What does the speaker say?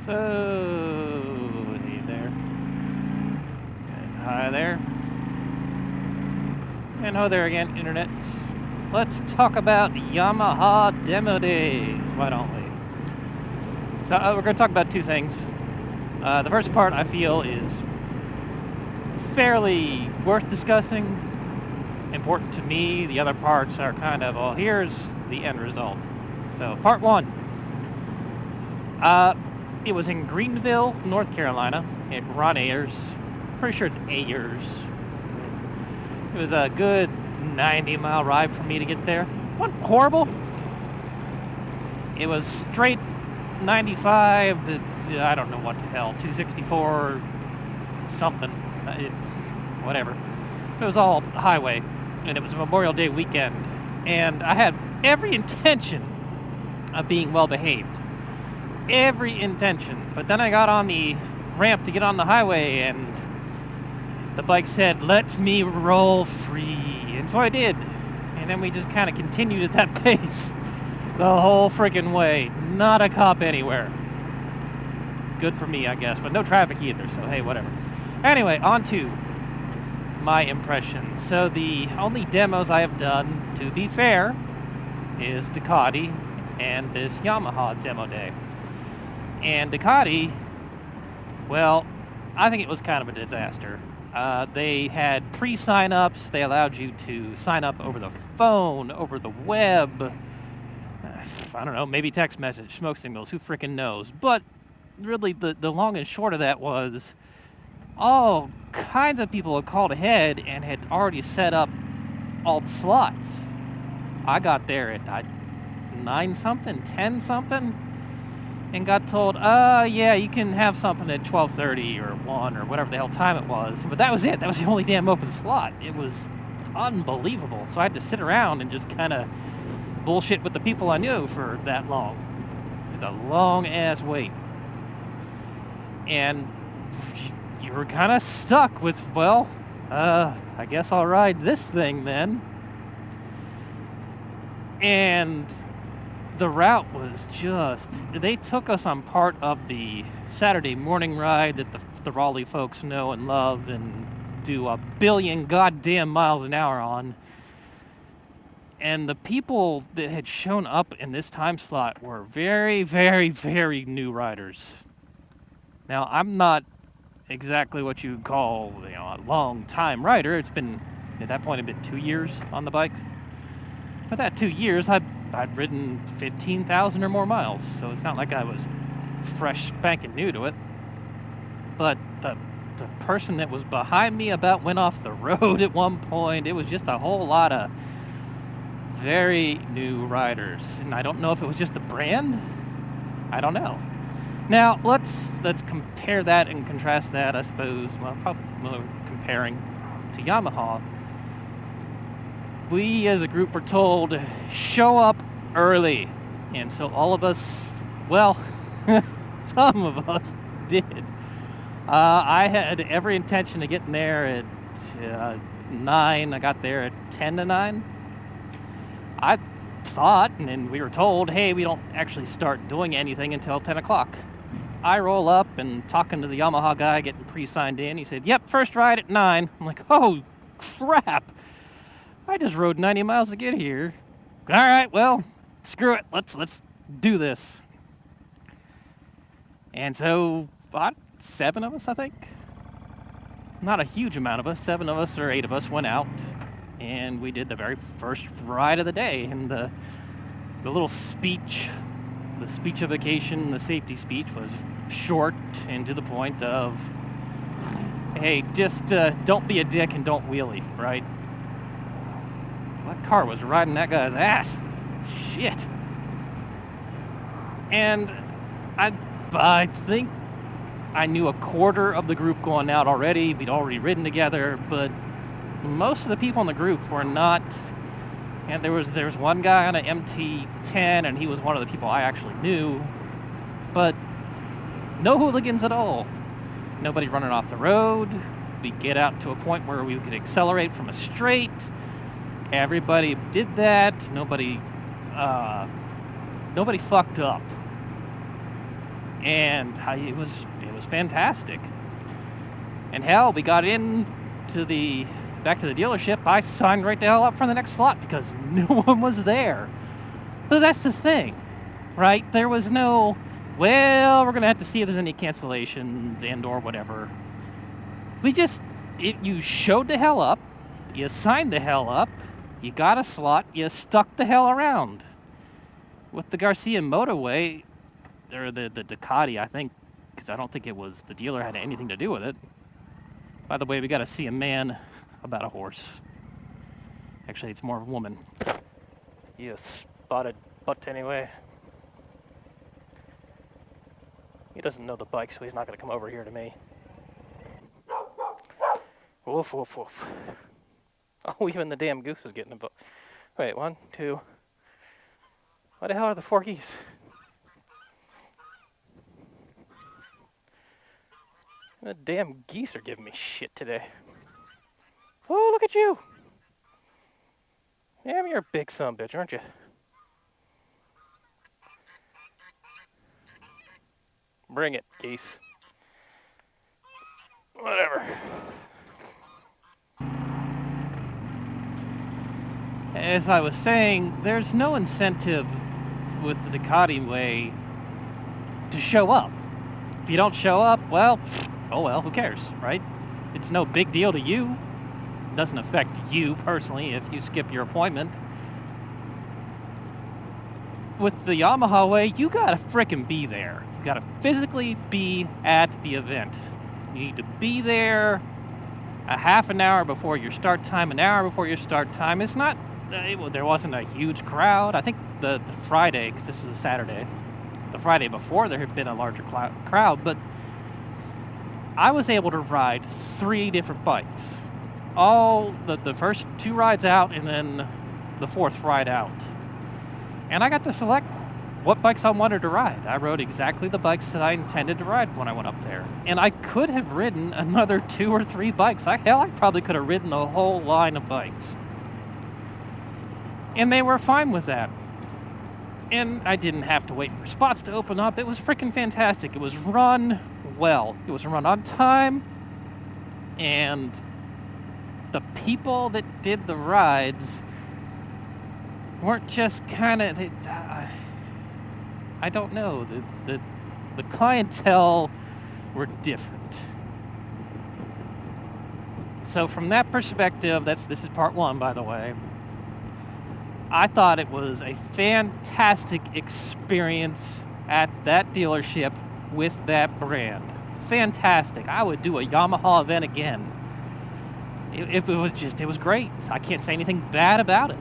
So, hey there. And hi there. And ho there again, Internet. Let's talk about Yamaha demo days, why don't we? So, we're going to talk about two things. The first part, I feel, is fairly worth discussing, important to me. The other parts are kind of, well, here's the end result. So, part one. It was in Greenville, North Carolina, at Ron Ayers. Pretty sure it's Ayers. It was a good 90-mile ride for me to get there. Wasn't horrible. It was straight 95 to, I don't know what the hell, 264 something. Whatever. It was all highway, and it was Memorial Day weekend. And I had every intention of being well behaved. Every intention. But then I got on the ramp to get on the highway, and the bike said, "Let me roll free." And so I did. And then we just kind of continued at that pace the whole freaking way. Not a cop anywhere. Good for me, I guess, but no traffic either, so hey, whatever. Anyway, on to my impressions. So the only demos I have done, to be fair, is Ducati and this Yamaha demo day. And Ducati, well, I think it was kind of a disaster. They had pre-sign-ups. They allowed you to sign up over the phone, over the web. I don't know, maybe text message, smoke signals, who frickin' knows. But really, the long and short of that was all kinds of people had called ahead and had already set up all the slots. I got there at 9-something, 10-something. And got told, yeah, you can have something at 12:30 or 1 or whatever the hell time it was. But that was it. That was the only damn open slot. It was unbelievable. So I had to sit around and just kind of bullshit with the people I knew for that long. It's a long-ass wait. And you were kind of stuck with, well, I guess I'll ride this thing then. And the route was just, they took us on part of the Saturday morning ride that the Raleigh folks know and love and do a billion goddamn miles an hour on. And the people that had shown up in this time slot were very, very, very new riders. Now, I'm not exactly what you would call, a long time rider. It's been, at that point, it'd been 2 years on the bike. But that 2 years, I'd ridden 15,000 or more miles, so it's not like I was fresh spanking new to it. But the person that was behind me about went off the road at one point. It was just a whole lot of very new riders, and I don't know if it was just the brand. I don't know. Now let's compare that and contrast that, I suppose. Well, probably comparing to Yamaha. We as a group were told, show up early. And so all of us, well, some of us did. I had every intention of getting there at 9. I got there at 10 to 9. I thought, and we were told, hey, we don't actually start doing anything until 10 o'clock. I roll up and talking to the Yamaha guy, getting pre-signed in. He said, yep, first ride at 9. I'm like, oh, crap. I just rode 90 miles to get here. All right, well, screw it. Let's do this. And so, 7 of us, I think. Not a huge amount of us. 7 of us or 8 of us went out, and we did the very first ride of the day. And the little speech, the speechification, the safety speech was short and to the point of, hey, just don't be a dick and don't wheelie, right? That car was riding that guy's ass. Shit. And I think I knew a quarter of the group going out already. We'd already ridden together, but most of the people in the group were not. And there was one guy on an MT-10, and he was one of the people I actually knew. But no hooligans at all. Nobody running off the road. We get out to a point where we could accelerate from a straight. Everybody did that. Nobody fucked up. And it was fantastic. And hell, we got back to the dealership. I signed right the hell up for the next slot because no one was there. But that's the thing, right? There was no, well, we're going to have to see if there's any cancellations and or whatever. You showed the hell up, you signed the hell up, you got a slot, you stuck the hell around. With the Garcia motorway, or the Ducati, I think, because I don't think the dealer had anything to do with it. By the way, we got to see a man about a horse. Actually, it's more of a woman. You spotted butt anyway. He doesn't know the bike, so he's not going to come over here to me. Woof, woof, woof. Oh, even the damn goose is getting a book. Wait, 1, 2. What the hell are the 4 geese? The damn geese are giving me shit today. Oh, look at you. Damn, you're a big son of a bitch, aren't you? Bring it, geese. Whatever. As I was saying, there's no incentive with the Ducati way to show up. If you don't show up, well, oh well, who cares, right? It's no big deal to you. It doesn't affect you personally if you skip your appointment. With the Yamaha way, you gotta frickin' be there. You gotta physically be at the event. You need to be there a half an hour before your start time, an hour before your start time. It's not, there wasn't a huge crowd. I think the Friday, because this was a Saturday, the Friday before there had been a larger crowd, but I was able to ride 3 different bikes. All the first 2 rides out and then the 4th ride out. And I got to select what bikes I wanted to ride. I rode exactly the bikes that I intended to ride when I went up there. And I could have ridden another 2 or 3 bikes. I probably could have ridden the whole line of bikes. And they were fine with that. And I didn't have to wait for spots to open up. It was freaking fantastic. It was run well. It was run on time. And the people that did the rides weren't just kind of... I don't know. The clientele were different. So from that perspective, this is part 1, by the way. I thought it was a fantastic experience at that dealership with that brand. Fantastic. I would do a Yamaha event again. It was great. I can't say anything bad about it.